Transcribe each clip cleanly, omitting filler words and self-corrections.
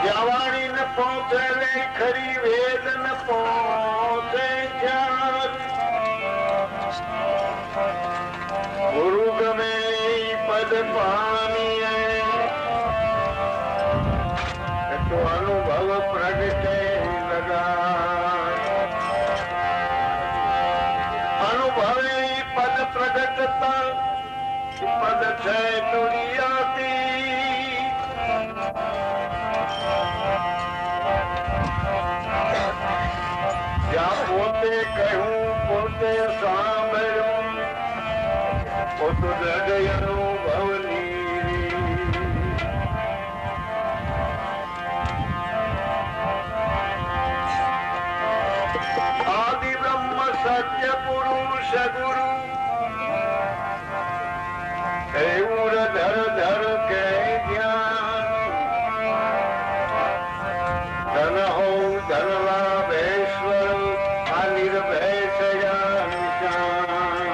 जवानी न पहुंचे ले खरी वेद न पहुंचे ज्ञान गुरु गमे पद पानी तो अनुभव प्रगटे लगा अनुभवे पद प्रगटता पद छे दुनियाती या पोते कहूं पोते सांभळूं पोतो हृदय अनुभवनी आदि ब्रह्म सत्य पुरुष गुरु एऊर धर धर के ज्ञान धन हो धन लाभेश्वर अनिर्भय सया निशान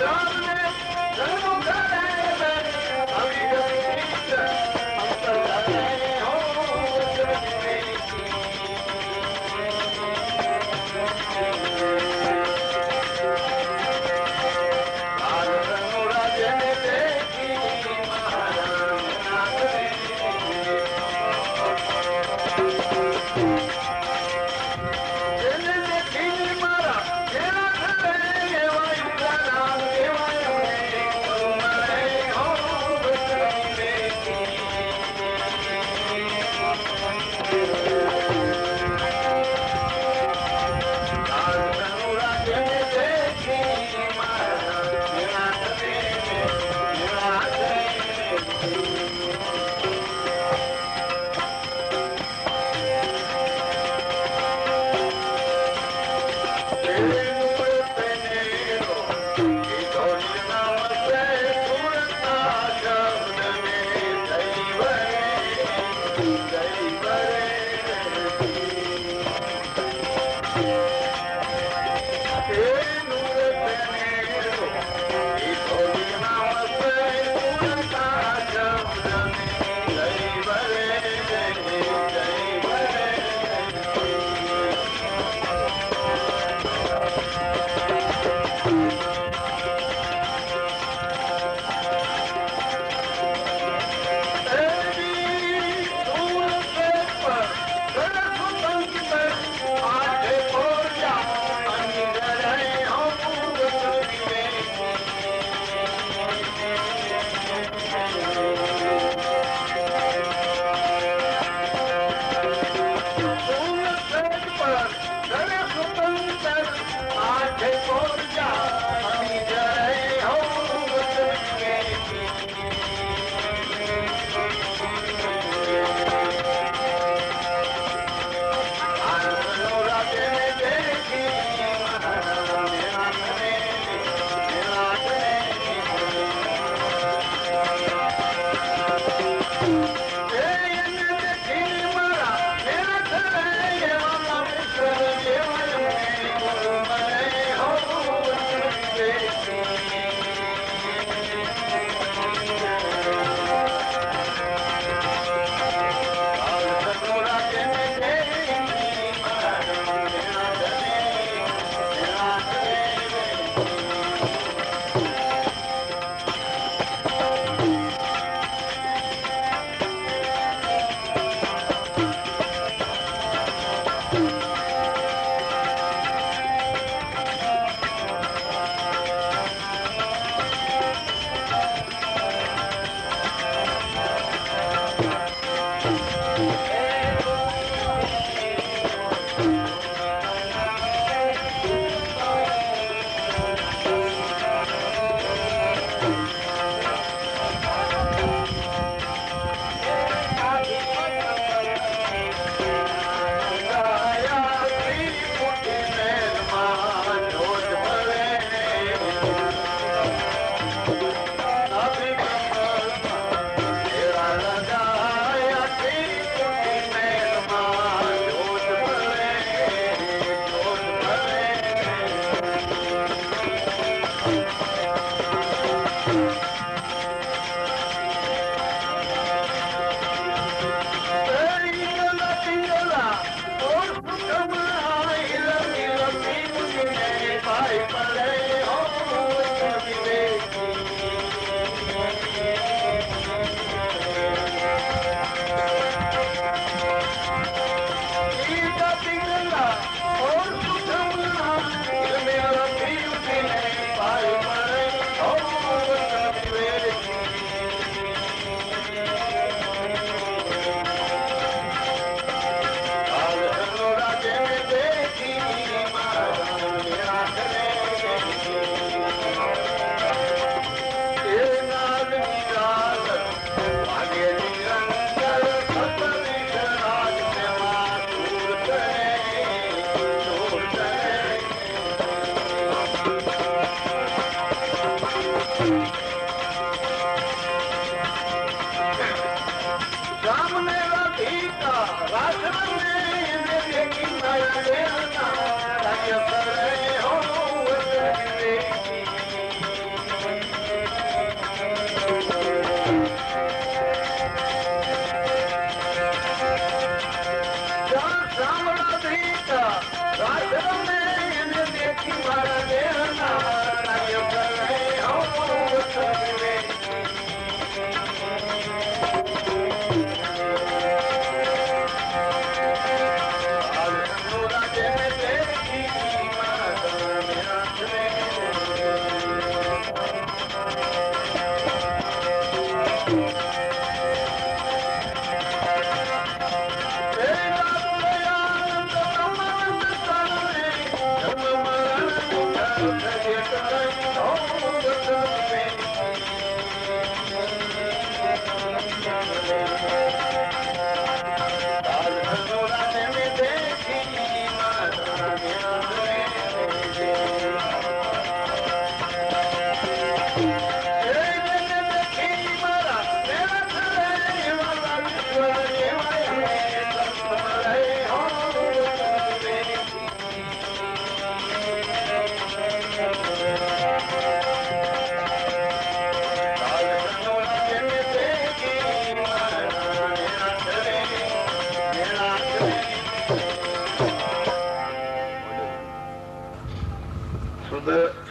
મારા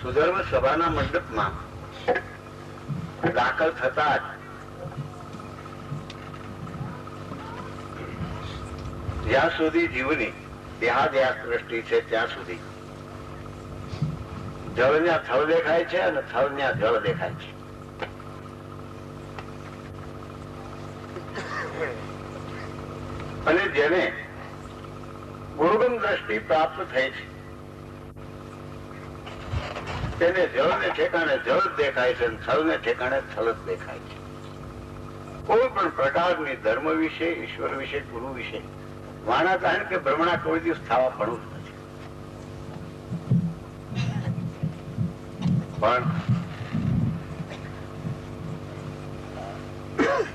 સુધર્મ સભાના મંડપમાં દાખલ થતા જ જ્યાં સુધી જીવની દેહાદ્યાસ દ્રષ્ટિ છે ત્યાં સુધી જળના થળ દેખાય છે અને થળના જળ દેખાય છે. અને જેને ગુરુગમ દ્રષ્ટિ પ્રાપ્ત થઈ છે તેને જળ ને ઠેકાણે જળ દેખાય છે, થળ ને ઠેકાણે થળ જ દેખાય છે. કોઈ પણ પ્રકારની ધર્મ વિશે, ઈશ્વર વિશે, ગુરુ વિશે વાણા કારણ કે ભ્રમણા કોઈ દિવસ થવા પડવું જ નથી. પણ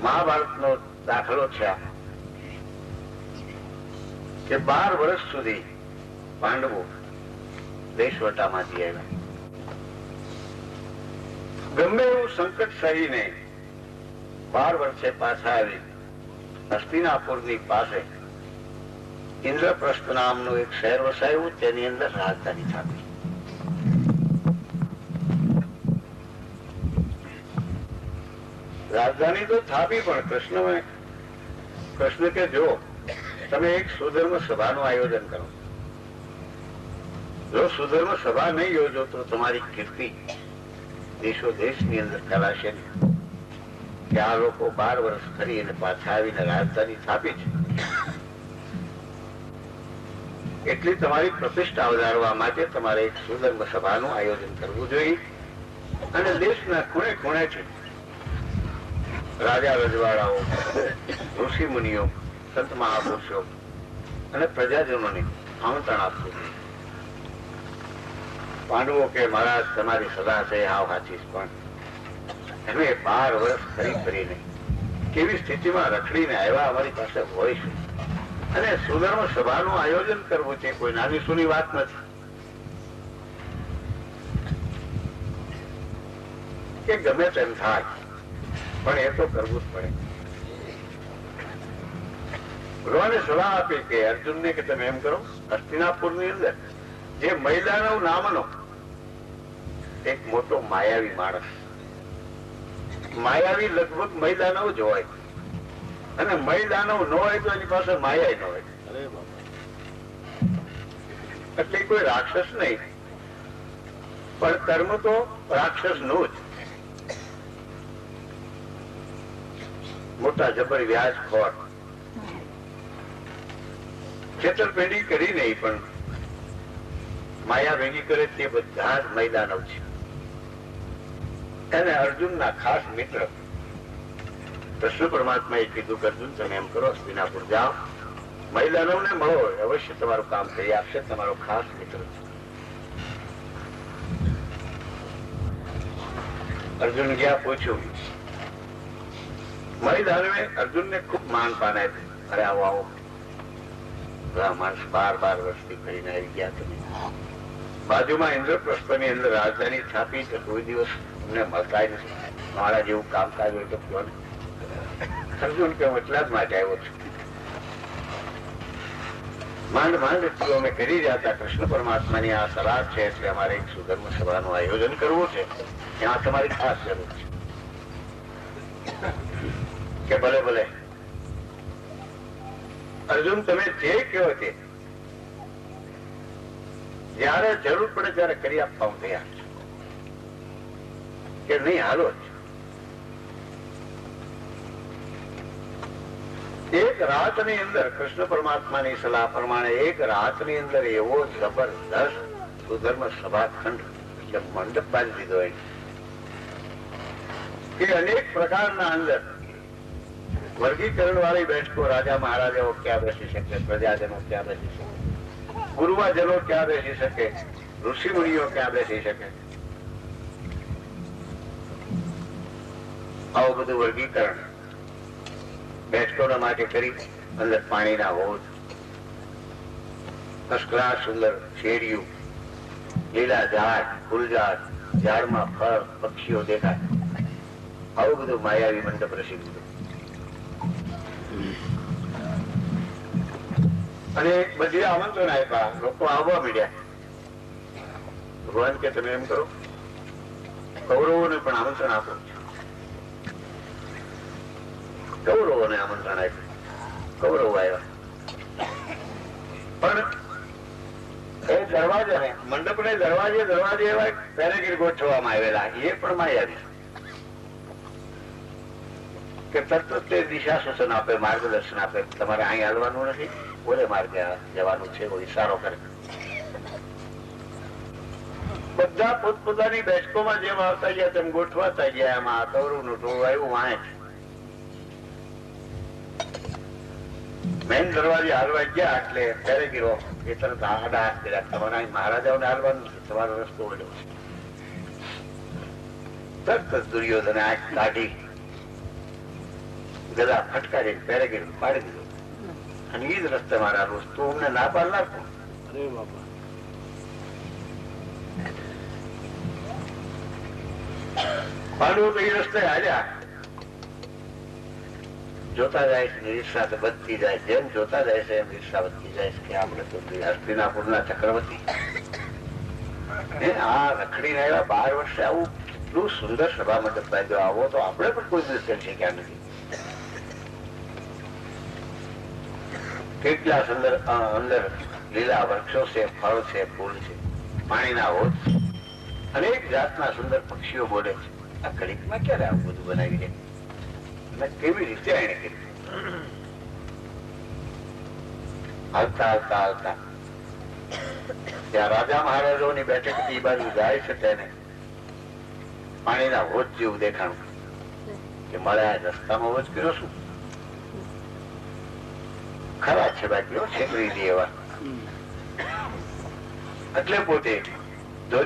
મહાભારતનો દાખલો છે કે 12 વર્ષ સુધી પાંડવો દેશવટામાંથી આવ્યા. ગમે એવું સંકટ સહીને 12 વર્ષે પાછા આવી હસ્તિનાપુરની પાસે ઇન્દ્રપ્રસ્થ નામનું એક શહેર વસાયું. તેની અંદર રાજધાની સ્થાપી. રાજધાની તો સ્થાપી, પણ કૃષ્ણ કે જો તમે એક સુધર્મ સભાનું આયોજન કરો, જો સુધર્મ સભા નહીં યોજો તો તમારી કીર્તિ દેશો દેશની અંદર ફેલાશે કે આ લોકો 12 વર્ષ ફરી અને પાછા આવીને રાજધાની સ્થાપી છે. એટલી તમારી પ્રતિષ્ઠા વધારવા માટે તમારે એક સુધર્મ સભાનું આયોજન કરવું જોઈએ. અને દેશના ખૂણે ખૂણે છે રાજા રજવાડાઓ, ઋષિ મુનિઓ, સંત મહાપુરુષો અને પ્રજાજનોને આમંત્રણ આપવું. પાંડવો કે મહારાજ તમારી સલાહ છે હાવ સાચી, પણ અમે 12 વર્ષ ફરીને કેવી સ્થિતિમાં રખડીને આવ્યા અમારી પાસે હોય છે. અને સુધર્મ સભાનું આયોજન કરવું છે કોઈ નાની સૂની વાત નથી. કે ગમે તેમ થાય પણ એ તો કરવું જ પડે. ભગવાને સલાહ આપી કે અર્જુનને કે તમે એમ કરો, હસ્તિનાપુરની અંદર જે મહિલાનો નામનો એક મોટો માયાવી માણસ, માયાવી લગભગ મહિલાનો જ હોય, અને મહિલાનો ન હોય તો એની પાસે માયા ન હોય. એટલે કોઈ રાક્ષસ નહીં, પણ કર્મ તો રાક્ષસ નું જ. મોટા જબર વ્યાજખોર, છેતરપિંડી કરી નહીં પણ માયા ભેગી કરે તે બધા જ મહિલાનો છે. એને અર્જુનના ખાસ મિત્ર કૃષ્ણ પરમાત્મા એ કીધું કે અર્જુન તમે એમ કરો, હસ્તિનાપુર જાઓ, મહિલાનોને મળો, અવશ્ય તમારું કામ કરી આપશે, તમારો ખાસ મિત્ર. અર્જુન ગયા, પૂછ્યું. મહિલાને અર્જુનને ખૂબ માન પાન આપ્યું. અરે આવો આવો, માણસ 12 વર્ષથી કરીને આવી ગયા તમે. બાજુમાં ઇન્દ્રપ્રસ્થની અંદર રાજધાની સ્થાપી તો કોઈ દિવસ અમને મળતા નથી. મારા જેવું કામકાજ હોય તો કહો ને. અર્જુન કે હું એટલા જ માટે આવ્યો છું. માંડ અમે કરી રહ્યા હતા. કૃષ્ણ પરમાત્માની આ સલાહ છે એટલે અમારે એક સુધર્મ સભાનું આયોજન કરવું છે. ત્યાં તમારી ખાસ જરૂર છે. કે ભલે ભલે અર્જુન તમે જે કહો તે જયારે જરૂર પડે ત્યારે કરી આપવા હું તૈયાર છું. કે નહીં હાલો જ. એક રાતની અંદર કૃષ્ણ પરમાત્માની સલાહ પ્રમાણે એક રાતની અંદર એવો જબરદસ્ત સુધર્મ સભાખંડ એટલે મંડપ બાંધી દીધો હોય કે અનેક પ્રકારના અંદર વર્ગીકરણ વાળી બેઠકો, રાજા મહારાજાઓ ક્યાં બેસી શકે, પ્રજાજનો ક્યાં બેસી શકે, ગુરુવાજનો ક્યાં બેસી શકે, ઋષિ મુનિઓ ક્યાં બેસી શકે, આવું બધું વર્ગીકરણ બેઠકોના માટે કરી. અંદર પાણીના હોજ, ફર્સ્ટ ક્લાસ સુંદર શેરીયું, લીલા ઝાડ, ફૂલઝાડ, ઝાડમાં ફળ, પક્ષીઓ દેખાય. આવું બધું માયાવી મંડપ રસી દીધું. અને બધી આમંત્રણ આપ્યા, લોકો આવવા માંડ્યા. ભગવાન કે તમે એમ કરો, કૌરવોને પણ આમંત્રણ આપો. કૌરવોને આમંત્રણ આપ્યું, કૌરવો આવ્યા. પણ એ દરવાજાને, મંડપને દરવાજે એવા પેરેગીર ગોઠવવામાં આવેલા, એ પણ માયાવી કે તરત તે દિશા સૂચન આપે, માર્ગદર્શન આપે. તમારે અહીં હાલવાનું નથી, ઓલે માર્ગે જવાનું છે, કોઈ ઈશારો કરે. બધા પોતપોતાની બેઠકોમાં જેમ આવતા ગયા તેમ ગોઠવાતા ગયા. એમાં કૌરવનું ટોળું આવ્યું વાંચ. મેન દરવાજે હાલવા ગયા એટલે પેરેગીરો એ તરત આડા હાથ કર્યા. તમારે અહીં મહારાજાઓને હાલવાનું છે, તમારો રસ્તો ઓળ્યો છે. તરત જ દુર્યોધને આંખ કાઢી ગદા ફટકારી પેરેગીર પાડી દીધો. અને એ જ રસ્તે મારા રોજ તું અમને ના પાડનાર કોણ? પાંડવો તો એ રસ્તે હાલ્યા. જોતા જાય છે ઈર્ષા તો વધતી જાય. જેમ જોતા જાય છે એમ ઈર્ષા વધતી જાય છે કે આપણે તો હસ્તિનાપુરના ચક્રવર્તી આ રખડીને આવ્યા 12 વર્ષે. આવું એટલું સુંદર સભા મંડપ બાંધ્યો. આવો તો આપણે પણ કોઈ દિવસ કરી શક્યા નથી. કેટલા સુંદર અંદર લીલા વૃક્ષો છે, ફળ છે, ફૂલ છે, પાણીના હોજ, અનેક જાતના સુંદર પક્ષીઓ બોલે છે. આ ઘડીકમાં ક્યારે આવું બધું બનાવી દે અને કેવી રીતે એને કરી? હાલતા હાલતા હાલતા ત્યાં રાજા મહારાજાઓની બેઠક એ બાજુ જાય છે. તેને પાણીના હોજ જેવું દેખાણું કે મળે આ રસ્તામાં હોજ કર્યો શું? ખરા છે બાકી છેકરી દે એવા. એટલે પોતે